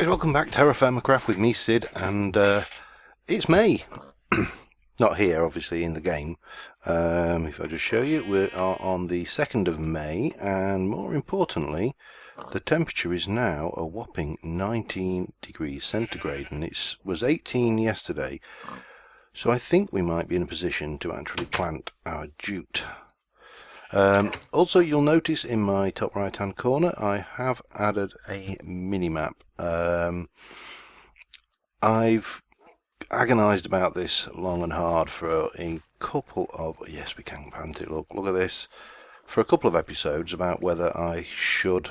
Guys, welcome back. TerraFirmaCraft with me, Sid, and it's May. Not here, obviously, in the game. If I just show you, we are on the 2nd of May, and more importantly, the temperature is now a whopping 19 degrees centigrade, and it was 18 yesterday. So I think we might be in a position to actually plant our jute. Also, you'll notice in my top right hand corner I have added a mini-map. I've agonized about this long and hard for a couple of, yes, we can plant it, look at this, for a couple of episodes about whether I should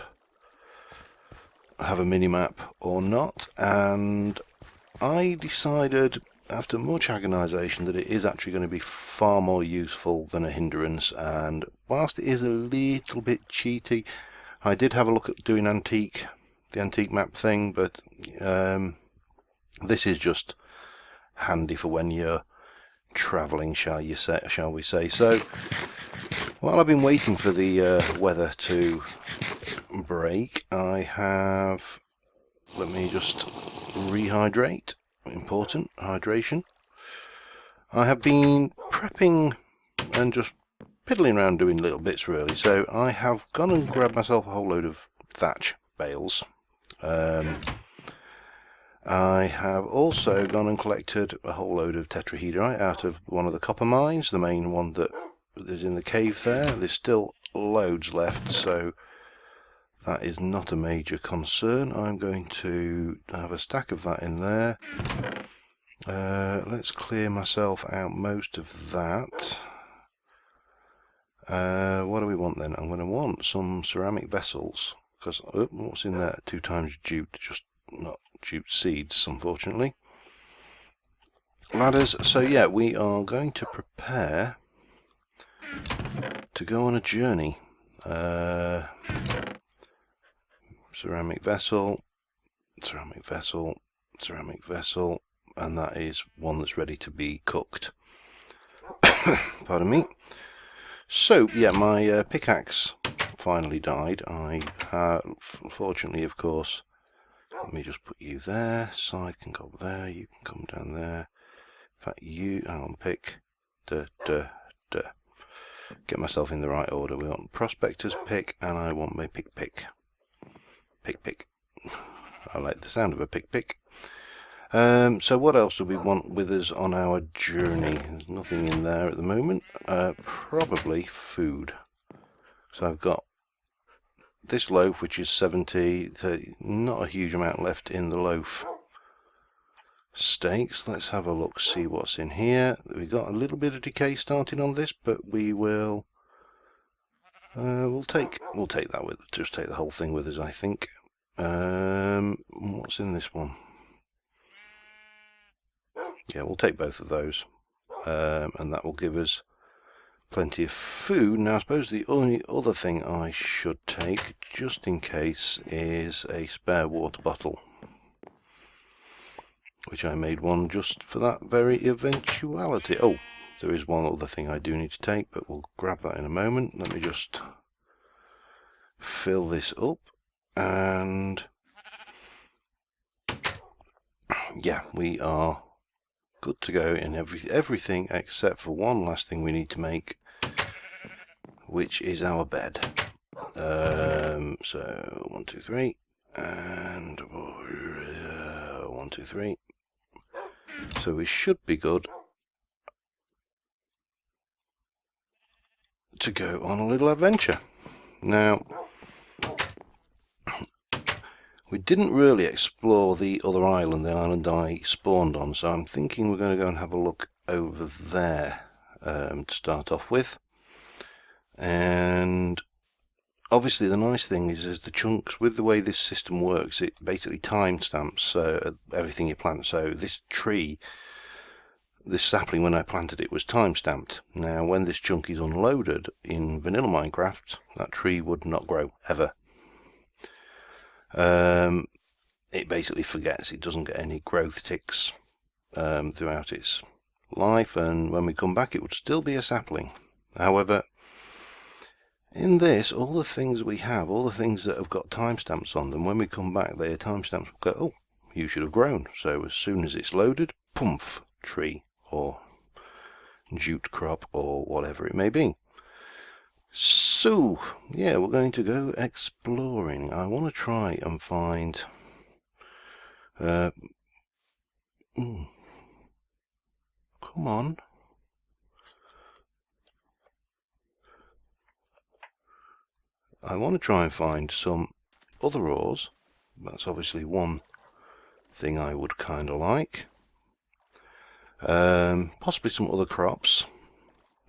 have a mini-map or not, and I decided after much agonization that it is actually going to be far more useful than a hindrance. And whilst it is a little bit cheaty, I did have a look at doing the antique map thing, but this is just handy for when you're traveling, shall we say. So while I've been waiting for the weather to break, I have, let me just rehydrate. Important hydration. I have been prepping and just piddling around doing little bits really, so I have gone and grabbed myself a whole load of thatch bales. I have also gone and collected a whole load of tetrahedrite out of one of the copper mines, the main one that is in the cave there. There's still loads left, so that is not a major concern. I'm going to have a stack of that in there. Let's clear myself out most of that. What do we want then? I'm going to want some ceramic vessels, because what's in there? 2 times jute, just not jute seeds, unfortunately. Ladders. So yeah, we are going to prepare to go on a journey. Ceramic vessel, ceramic vessel, ceramic vessel, and that is one that's ready to be cooked. Pardon me. So yeah, my pickaxe finally died. I fortunately, of course, let me just put you there. Scythe can go there. You can come down there. In fact, you hang on, pick. Get myself in the right order. We want prospector's pick, and I want my pick. Pick. I like the sound of a pick. So what else do we want with us on our journey? There's nothing in there at the moment. Probably food. So I've got this loaf, which is 70. Not a huge amount left in the loaf. Steaks. Let's have a look, see what's in here. We've got a little bit of decay starting on this, but we will. We'll take that with us. Just take the whole thing with us, I think. What's in this one? Yeah, we'll take both of those, and that will give us plenty of food. Now, I suppose the only other thing I should take, just in case, is a spare water bottle, which I made one just for that very eventuality. Oh, there is one other thing I do need to take, but we'll grab that in a moment. Let me just fill this up, and yeah, we are good to go in everything except for one last thing we need to make, which is our bed. So 1, 2, 3, and 1, 2, 3. So we should be good to go on a little adventure. Now, we didn't really explore the other island, the island I spawned on, so I'm thinking we're going to go and have a look over there to start off with. And obviously the nice thing is the chunks, with the way this system works, it basically timestamps everything you plant. So this tree, this sapling, when I planted it, was timestamped. Now when this chunk is unloaded in vanilla Minecraft, that tree would not grow ever. It basically forgets, it doesn't get any growth ticks throughout its life, and when we come back it would still be a sapling. However, in this, all the things we have, all the things that have got timestamps on them, when we come back, their timestamps will go, oh, you should have grown. So as soon as it's loaded, poof, tree or jute crop or whatever it may be. So yeah, we're going to go exploring. I want to try and find come on. I want to try and find some other ores. That's obviously one thing I would kind of like. Possibly some other crops.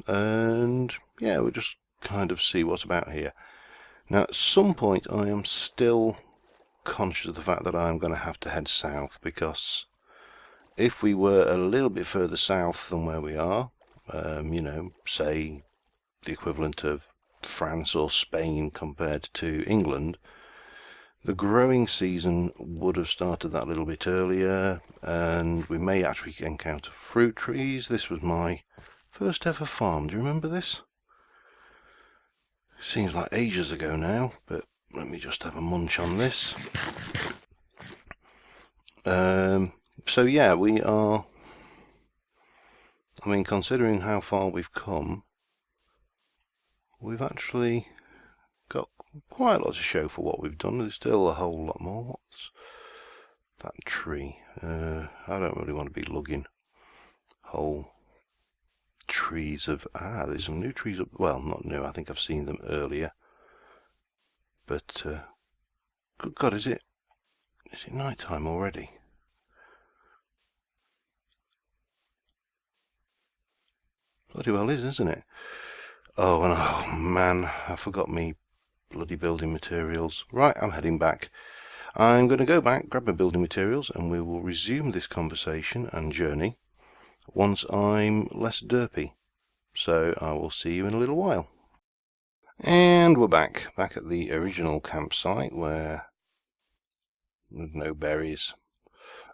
And yeah, we'll just kind of see what's about here. Now at some point I am still conscious of the fact that I'm going to have to head south, because if we were a little bit further south than where we are, you know, say the equivalent of France or Spain compared to England, the growing season would have started that little bit earlier, and we may actually encounter fruit trees. This was my first ever farm. Do you remember this? Seems like ages ago now, but let me just have a munch on this. So yeah, we are, I mean, considering how far we've come, we've actually got quite a lot to show for what we've done. There's still a whole lot more. What's that tree? I don't really want to be lugging whole trees of... there's some new trees up... Well, not new, I think I've seen them earlier. But, good God, is it night time already? Bloody well is, isn't it? Oh, and oh man, I forgot me bloody building materials. Right, I'm heading back. I'm going to go back, grab my building materials, and we will resume this conversation and journey once I'm less derpy. So I will see you in a little while. And we're back at the original campsite where there's no berries.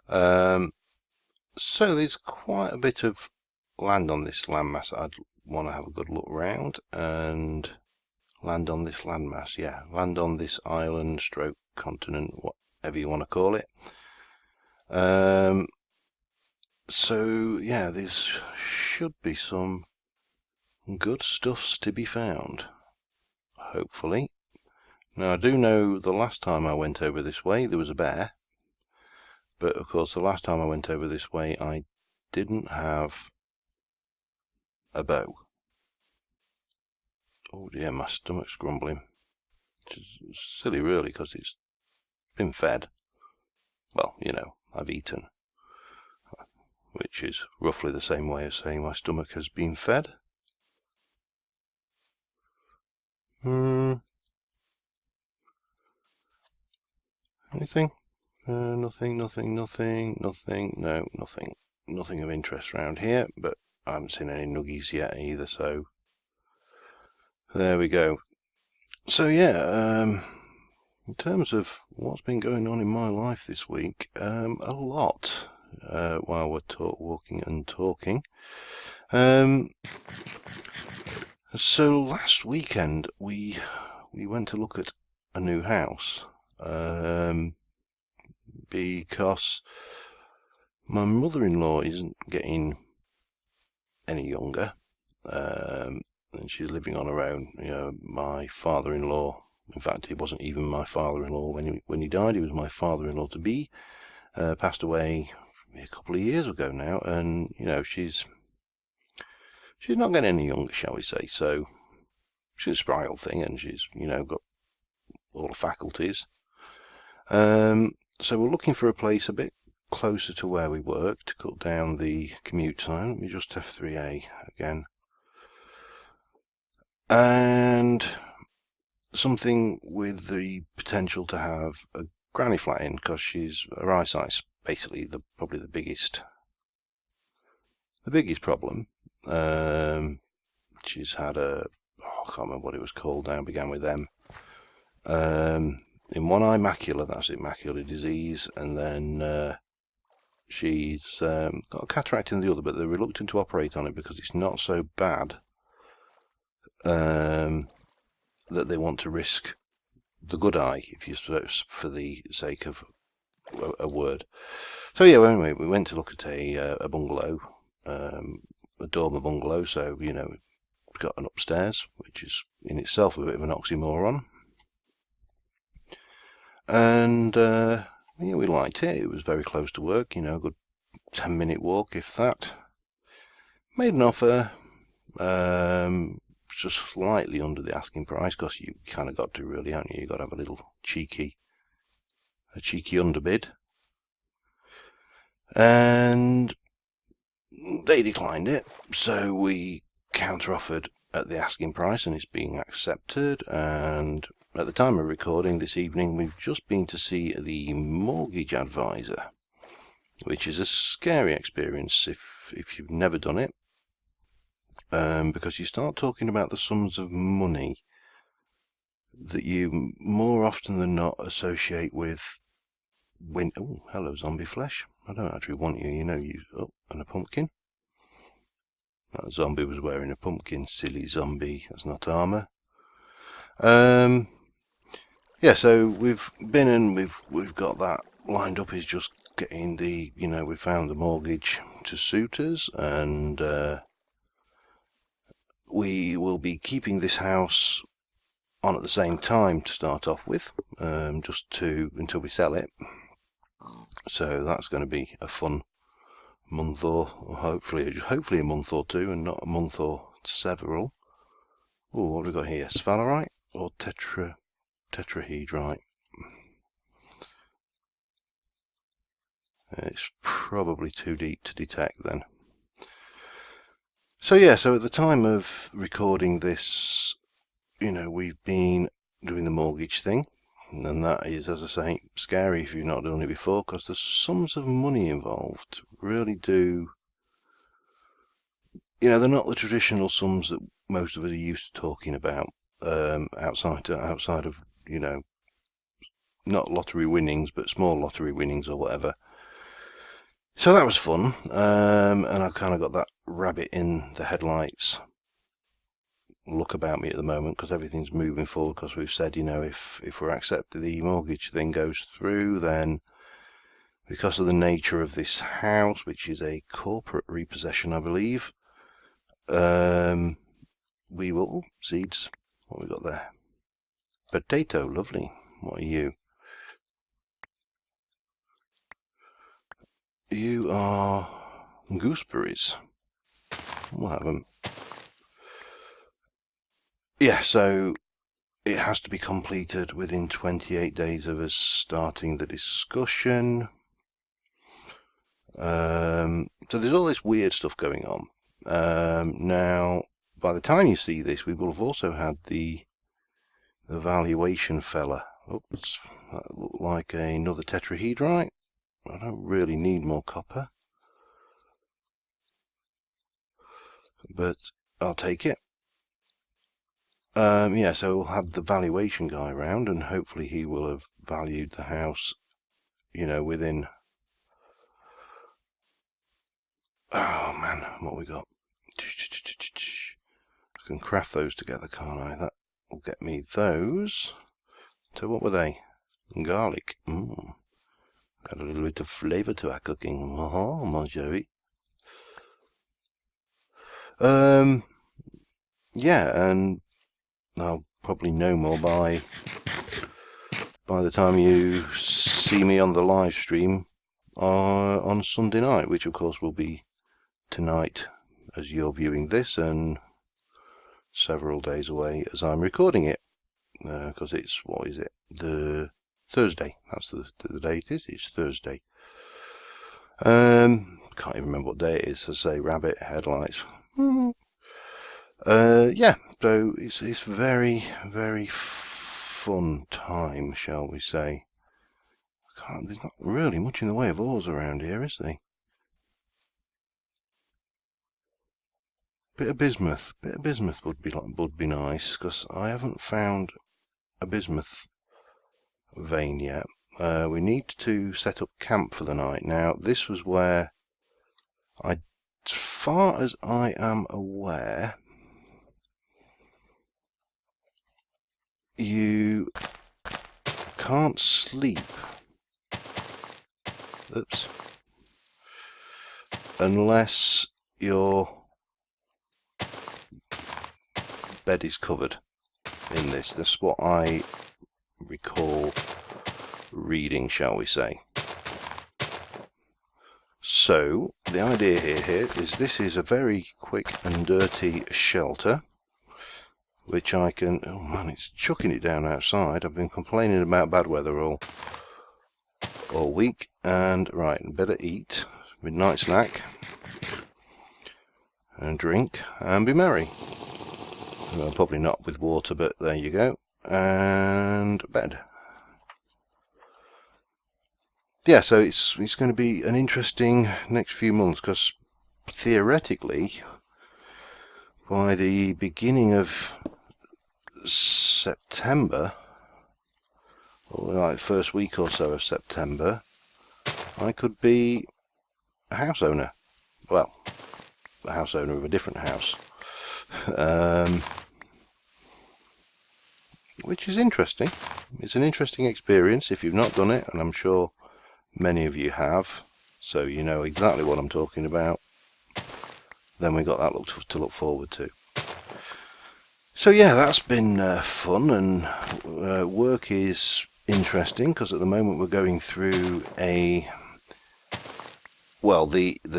So there's quite a bit of land on this landmass. I'd want to have a good look round and land on this landmass. Yeah, land on this island stroke continent, whatever you want to call it. So yeah, there should be some good stuffs to be found, hopefully. Now I do know the last time I went over this way there was a bear, but of course the last time I went over this way I didn't have a bow. Oh dear, my stomach's grumbling, which is silly really, because it's been fed. Well, you know, I've eaten, which is roughly the same way as saying my stomach has been fed. Anything? Nothing, no, nothing of interest around here, but I haven't seen any nuggies yet either, so there we go. So yeah, in terms of what's been going on in my life this week, a lot, while we're walking and talking. So last weekend we went to look at a new house, because my mother-in-law isn't getting any younger, and she's living on her own. You know, my father-in-law, in fact, it wasn't even my father-in-law when he died. He was my father-in-law to be. Passed away a couple of years ago now, and you know, she's not getting any younger, shall we say. So she's a spry old thing, and she's, you know, got all the faculties. So we're looking for a place a bit closer to where we work to cut down the commute time. Let me just F3A again. And something with the potential to have a granny flat in, because her eyesight's basically probably the biggest problem. She's had I can't remember what it was called now, began with M. In one eye macula, that's it, macular disease, and then she's got a cataract in the other, but they're reluctant to operate on it because it's not so bad that they want to risk the good eye, if you suppose, for the sake of a word. So yeah, anyway, we went to look at a bungalow, a dormer bungalow. So you know, we've got an upstairs, which is in itself a bit of an oxymoron. And yeah, we liked it. It was very close to work. You know, a good 10-minute walk, if that. Made an offer. Just slightly under the asking price, because you kind of got to, really, haven't you? You got to have a little cheeky underbid, and they declined it. So we counter-offered at the asking price, and it's being accepted. And at the time of recording this evening, we've just been to see the mortgage advisor, which is a scary experience if you've never done it. Because you start talking about the sums of money that you more often than not associate with oh, hello, zombie flesh. I don't actually want you, you know. Oh, and a pumpkin. That zombie was wearing a pumpkin. Silly zombie. That's not armor. Yeah, so we've been and we've got that lined up. Is just getting the, you know, we found the mortgage to suit us, and we will be keeping this house on at the same time to start off with, just to until we sell it. So that's going to be a fun month, or hopefully a month or two, and not a month or several. Oh, what have we got here? Sphalerite or tetrahedrite? It's probably too deep to detect then. So yeah, so at the time of recording this, you know, we've been doing the mortgage thing, and that is, as I say, scary if you've not done it before, because the sums of money involved really do, you know, they're not the traditional sums that most of us are used to talking about, outside of, you know, not lottery winnings, but small lottery winnings or whatever. So that was fun, and I kind of got that rabbit in the headlights look about me at the moment, because everything's moving forward, because we've said, you know, if we're accepted, the mortgage thing goes through, then because of the nature of this house, which is a corporate repossession, I believe, we will... seeds. What have we got there? Potato, lovely. What are you? You are gooseberries. We'll have them. Yeah, so it has to be completed within 28 days of us starting the discussion. So there's all this weird stuff going on. Now, by the time you see this, we will have also had the valuation fella. Oops, that looked like another tetrahedrite. I don't really need more copper, but I'll take it. Yeah, so we'll have the valuation guy around, and hopefully he will have valued the house, you know, within... Oh man, what we got? I can craft those together, can't I? That will get me those. So what were they? Garlic. Got a little bit of flavour to our cooking. Mon chéri. Yeah, and I'll probably know more by the time you see me on the live stream on Sunday night, which of course will be tonight as you're viewing this, and several days away as I'm recording it, because it's, what is it, the Thursday. That's the day it is. It's Thursday. Can't even remember what day it is. I say rabbit headlights. Yeah, so it's very, very fun time, shall we say. There's not really much in the way of ores around here, is there? Bit of bismuth would be nice, because I haven't found a bismuth vein yet. We need to set up camp for the night. Now, this was where, as far as I am aware, you can't sleep Oops. Unless your bed is covered in this. That's what I recall reading, shall we say. So the idea here is this is a very quick and dirty shelter, which I can, oh man, it's chucking it down outside. I've been complaining about bad weather all week, and right, better eat, midnight snack, and drink, and be merry. Well, probably not with water, but there you go, and bed. Yeah, so it's going to be an interesting next few months, because theoretically, by the beginning of September, or like first week or so of September, I could be a house owner. Well, a house owner of a different house, which is interesting. It's an interesting experience if you've not done it, and I'm sure many of you have, so you know exactly what I'm talking about. Then we got that to look forward to. So yeah, that's been fun, and work is interesting, because at the moment we're going through the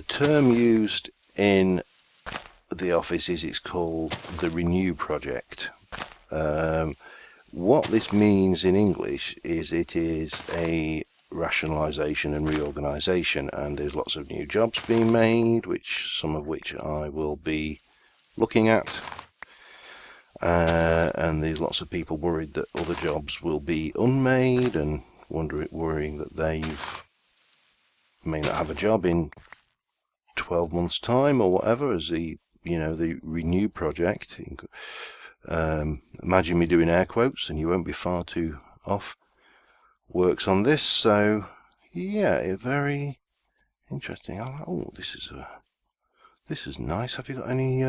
term used in the office is it's called the Renew project. What this means in English is it is a rationalisation and reorganisation, and there's lots of new jobs being made, some of which I will be looking at, and there's lots of people worried that other jobs will be unmade, and worrying that they may not have a job in 12 months time or whatever, as the Renew project. Imagine me doing air quotes, and you won't be far too off, works on this. So yeah, very interesting. Oh, this is nice. Have you got any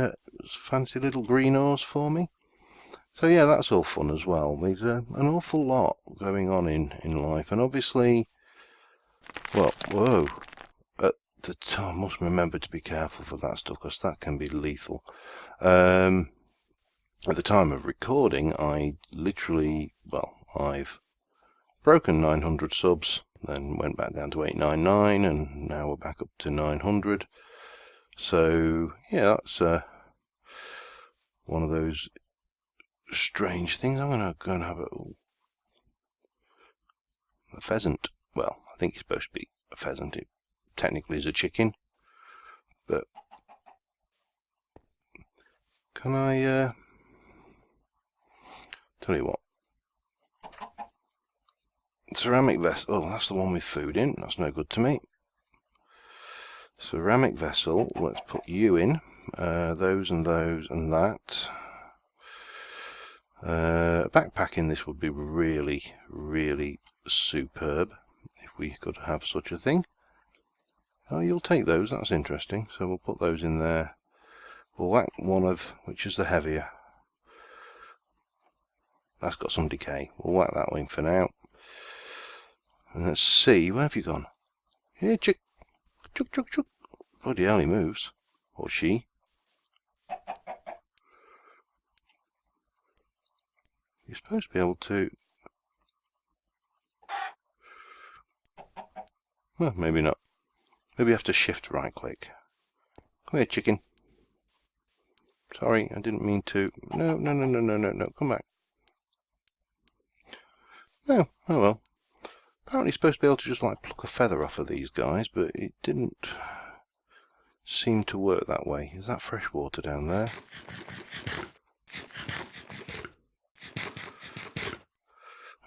fancy little green ores for me? So yeah, that's all fun as well. There's an awful lot going on in life, and obviously, well, whoa, at the time, I must remember to be careful for that stuff, because that can be lethal. At the time of recording, I literally, I've broken 900 subs, then went back down to 899, and now we're back up to 900. So yeah, that's one of those strange things. I'm going to go and have a pheasant. Well, I think it's supposed to be a pheasant. It technically is a chicken, but can I tell you what? Ceramic vessel. Oh, that's the one with food in. That's no good to me. Ceramic vessel. Let's put you in. Those and those and that. Backpacking this would be really, really superb if we could have such a thing. Oh, you'll take those. That's interesting. So we'll put those in there. We'll whack one of which is the heavier. That's got some decay. We'll whack that one for now. And let's see, where have you gone? Here, chick. Chuk, chuk, chuk. Bloody hell, he moves. Or she. You're supposed to be able to... Well, maybe not. Maybe you have to shift right click. Come here, chicken. Sorry, I didn't mean to... No, no, no, no, no, no, no. Come back. No, oh well. Apparently supposed to be able to just like pluck a feather off of these guys, but it didn't seem to work that way. Is that fresh water down there?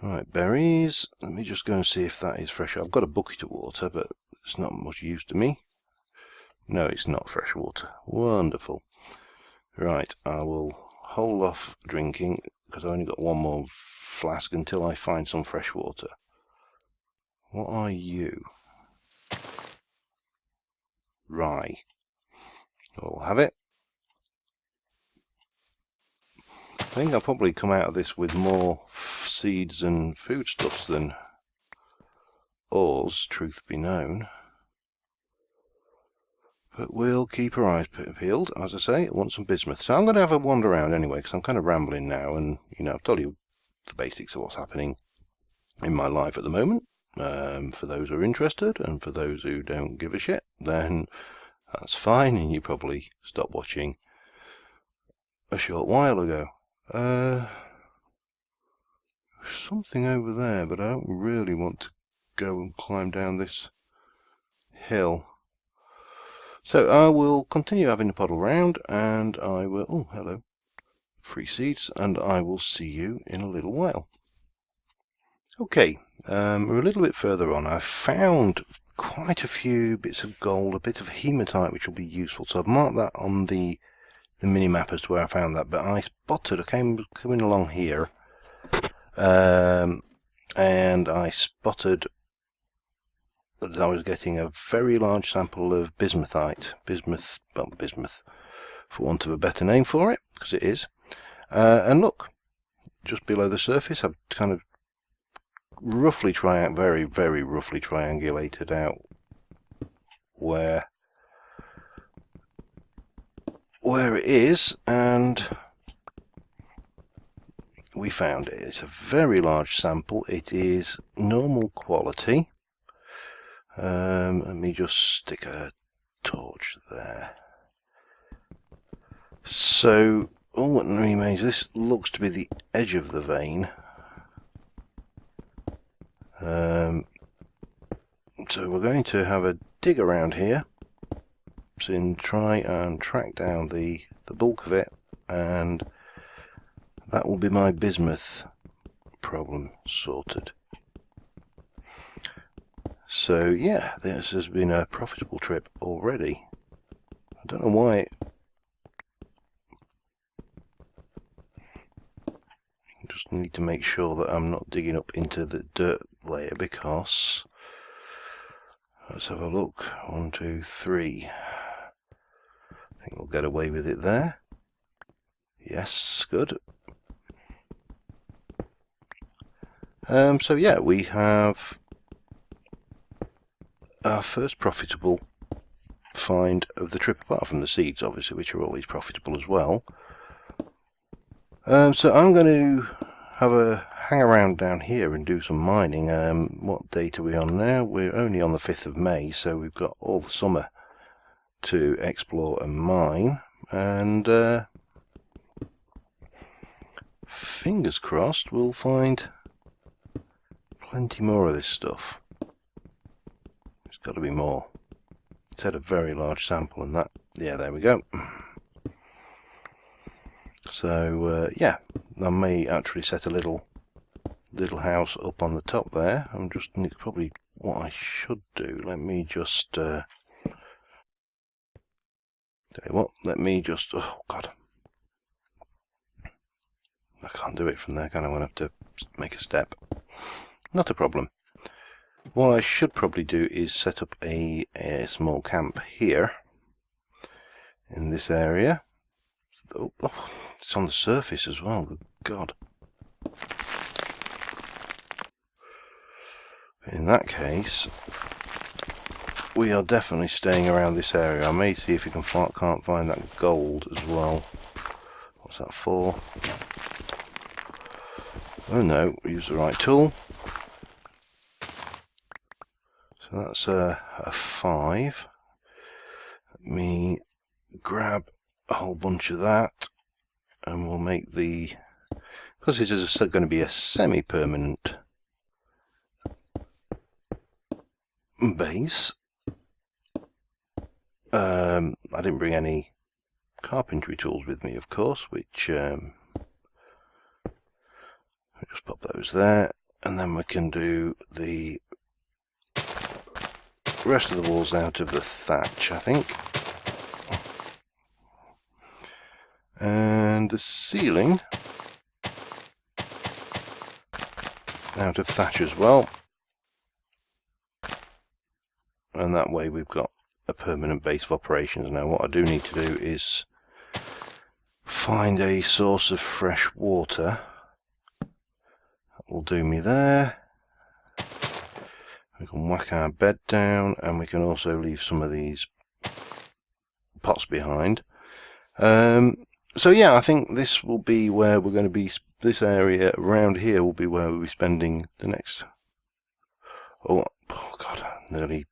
Alright, berries. Let me just go and see if that is fresh. I've got a bucket of water, but it's not much use to me. No, it's not fresh water. Wonderful. Right, I will hold off drinking, because I've only got one more flask until I find some fresh water. What are you? Rye. We'll have it. I think I'll probably come out of this with more seeds and foodstuffs than ores, truth be known. But we'll keep our eyes peeled, as I say. I want some bismuth. So I'm going to have a wander around anyway, because I'm kind of rambling now, and I've told you the basics of what's happening in my life at the moment. For those who are interested, and for those who don't give a shit, then that's fine, and you probably stopped watching a short while ago. Something over there, but I don't really want to go and climb down this hill. So I will continue having a poddle round, and I will... Oh, hello. Free seeds, and I will see you in a little while. Okay, we're a little bit further on. I've found quite a few bits of gold, a bit of hematite, which will be useful. So I've marked that on the mini-map as to where I found that. But I coming along here, and I spotted that I was getting a very large sample of bismuthite. Bismuth, for want of a better name for it, because it is. And look, just below the surface, I've kind of roughly very, very roughly triangulated out where it is, and we found it. It's a very large sample. It is normal quality. Let me just stick a torch there. So all that remains, this looks to be the edge of the vein. So we're going to have a dig around here and try and track down the bulk of it, and that will be my bismuth problem sorted. So yeah, this has been a profitable trip already. I don't know why just need to make sure that I'm not digging up into the dirt layer, because let's have a look. 1, 2, 3. I think we'll get away with it there. Yes, good. So yeah, we have our first profitable find of the trip, apart from the seeds, obviously, which are always profitable as well. So I'm going to have a hang around down here and do some mining. What date are we on now? We're only on the 5th of May, so we've got all the summer to explore and mine. And fingers crossed we'll find plenty more of this stuff. There's got to be more. It's had a very large sample, and that, yeah, there we go. So yeah, I may actually set a little house up on the top there. I'm just probably what I should do. Let me just tell you what. Let me just. Oh God, I can't do it from there. Can I? I'm gonna have to make a step. Not a problem. What I should probably do is set up a small camp here in this area. Oh, it's on the surface as well. Good God. In that case, we are definitely staying around this area. I may see if we can't find that gold as well. What's that for? Oh no, we used the right tool. So that's a 5. Let me grab a whole bunch of that, and we'll make the, because this is going to be a semi-permanent base. I didn't bring any carpentry tools with me, of course, which I'll just pop those there, and then we can do the rest of the walls out of the thatch, I think. And the ceiling out of thatch as well. And that way we've got a permanent base of operations. Now what I do need to do is find a source of fresh water. That will do me there. We can whack our bed down, and we can also leave some of these pots behind. So yeah, I think this will be where we're going to be. This area around here will be where we'll be spending the next. Oh God, nearly.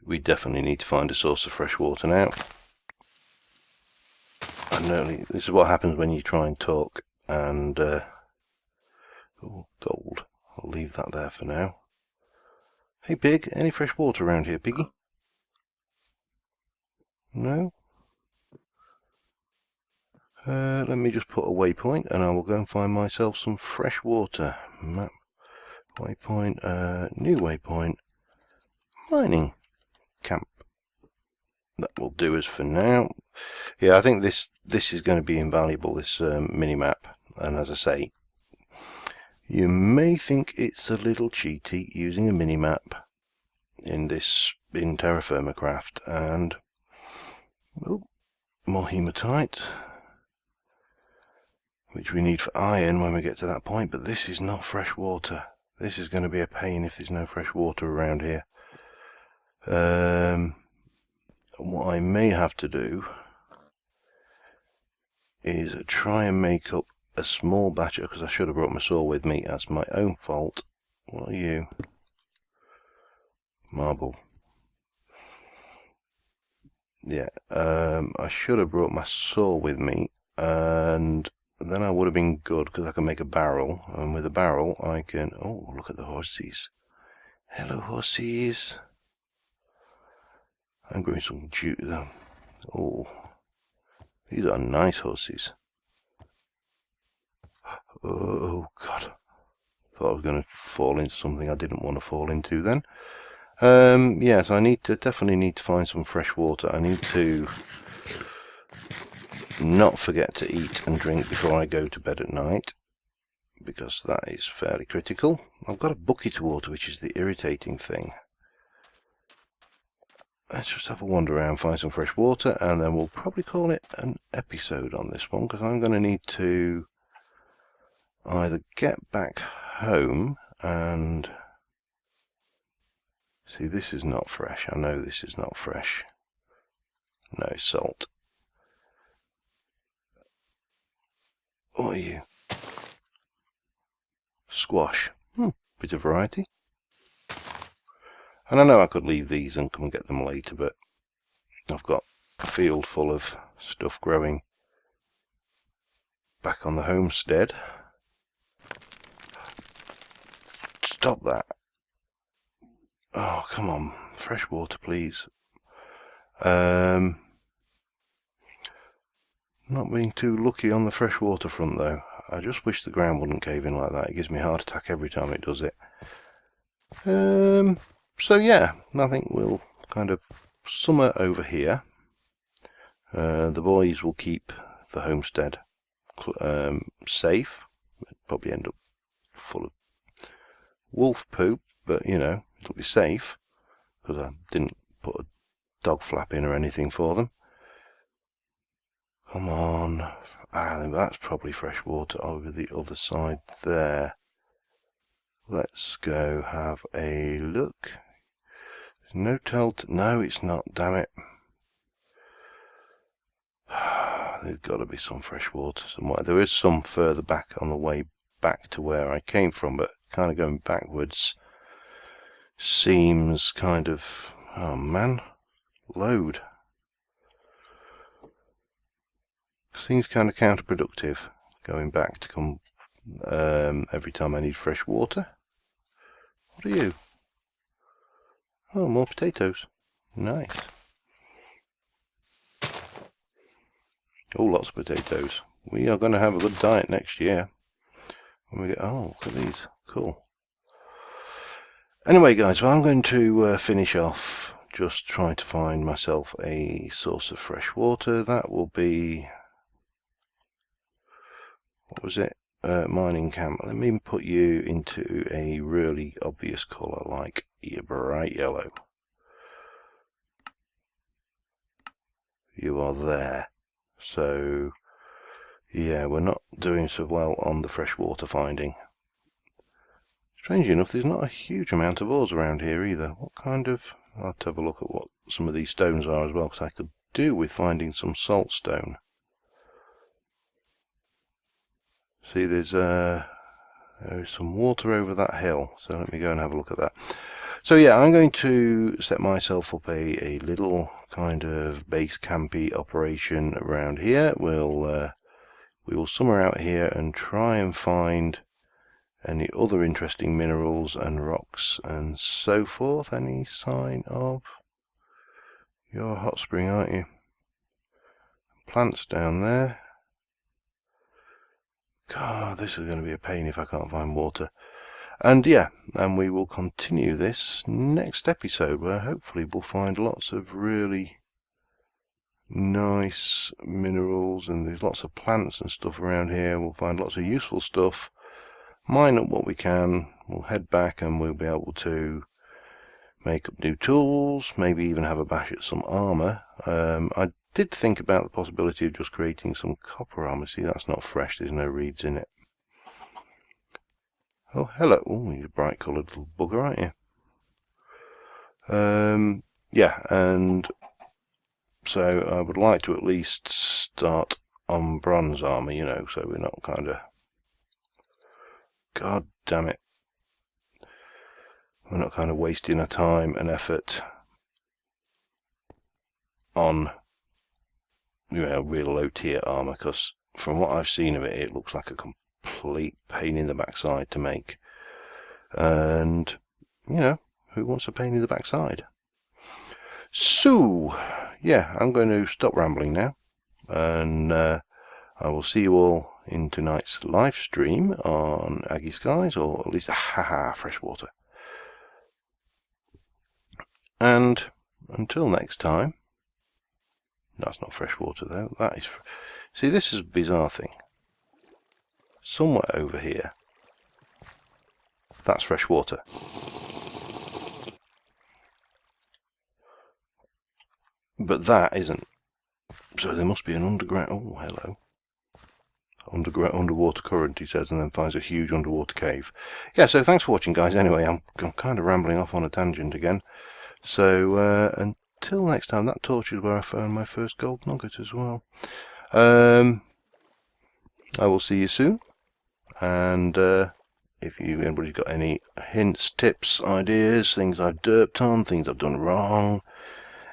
We definitely need to find a source of fresh water now. This is what happens when you try and talk and oh, gold. I'll leave that there for now. Hey pig, any fresh water around here, piggy? No? Let me just put a waypoint and I will go and find myself some fresh water. Map, waypoint, new waypoint, mining camp. That will do us for now. Yeah, I think this is going to be invaluable, this mini-map. And as I say, you may think it's a little cheaty using a mini-map in TerraFirmaCraft. And oh, more hematite, which we need for iron when we get to that point. But this is not fresh water. This is going to be a pain if there's no fresh water around here. What I may have to do is try and make up a small batch, because I should have brought my saw with me. That's my own fault. What are you? Marble. Yeah, I should have brought my saw with me, and then I would have been good, because I can make a barrel, and with a barrel I can... Oh, look at the horses. Hello, horses. I'm growing some jute though. Oh, these are nice horses. Oh God, thought I was going to fall into something I didn't want to fall into then. Yes, I definitely need to find some fresh water. I need to not forget to eat and drink before I go to bed at night, because that is fairly critical. I've got a bucket of water, which is the irritating thing. Let's just have a wander around, find some fresh water, and then we'll probably call it an episode on this one, because I'm going to need to either get back home and... See, this is not fresh. I know this is not fresh. No, salt. What are you? Squash. Bit of variety. And I know I could leave these and come and get them later, but I've got a field full of stuff growing back on the homestead. Stop that. Oh, come on. Fresh water, please. Not being too lucky on the fresh water front, though. I just wish the ground wouldn't cave in like that. It gives me a heart attack every time it does it. So yeah, I think we'll kind of summer over here. The boys will keep the homestead safe. Probably end up full of wolf poop, but you know, it'll be safe, because I didn't put a dog flap in or anything for them. Come on. That's probably fresh water over the other side there. Let's go have a look. No no, it's not, damn it. There's got to be some fresh water somewhere. There is some further back on the way back to where I came from, but kind of going backwards seems kind of... Oh man, load. Seems kind of counterproductive, going back to come every time I need fresh water. What are you? Oh, more potatoes. Nice. Oh, lots of potatoes. We are going to have a good diet next year. When we get... Oh, look at these. Cool. Anyway, guys, well, I'm going to finish off just trying to find myself a source of fresh water. That will be... What was it? Mining camp. Let me put you into a really obvious colour, like bright yellow. You are there. So, yeah, we're not doing so well on the freshwater finding. Strangely enough, there's not a huge amount of ores around here either. What kind of... I'll have to have a look at what some of these stones are as well, because I could do with finding some salt stone. See, there's some water over that hill, so let me go and have a look at that. So yeah, I'm going to set myself up a little kind of base campy operation around here. We will summer out here and try and find any other interesting minerals and rocks and so forth. Any sign of... You're a hot spring, aren't you? Plants down there. God, this is going to be a pain if I can't find water. And yeah, and we will continue this next episode, where hopefully we'll find lots of really nice minerals, and there's lots of plants and stuff around here. We'll find lots of useful stuff, mine up what we can, we'll head back and we'll be able to make up new tools, maybe even have a bash at some armour. I did think about the possibility of just creating some copper armour. See, that's not fresh, there's no reeds in it. Oh, hello. Oh, you're a bright coloured little bugger, aren't you? Yeah, and so I would like to at least start on bronze armour, you know, so we're not kind of... God damn it. We're not kind of wasting our time and effort on, you know, real low tier armour, because from what I've seen of it, it looks like a complete pain in the backside to make. And, you know, who wants a pain in the backside? So, yeah, I'm going to stop rambling now, and I will see you all in tonight's live stream on Aggie Skies, or at least, haha, freshwater. And until next time, that's not freshwater though, that is... See, this is a bizarre thing. Somewhere over here, that's freshwater. But that isn't. So there must be an underground... Oh, hello. Underwater current, he says, and then finds a huge underwater cave. Yeah, so thanks for watching, guys. Anyway, I'm kind of rambling off on a tangent again. So, until next time, that torch is where I found my first gold nugget as well. I will see you soon. And if anybody's got any hints, tips, ideas, things I've derped on, things I've done wrong,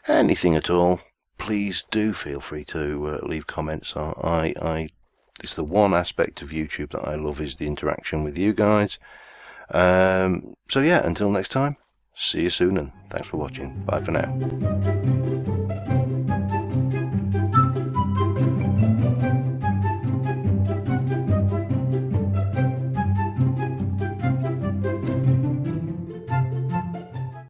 anything at all, please do feel free to leave comments. It's the one aspect of YouTube that I love, is the interaction with you guys. So yeah, until next time, see you soon, and thanks for watching. Bye for now.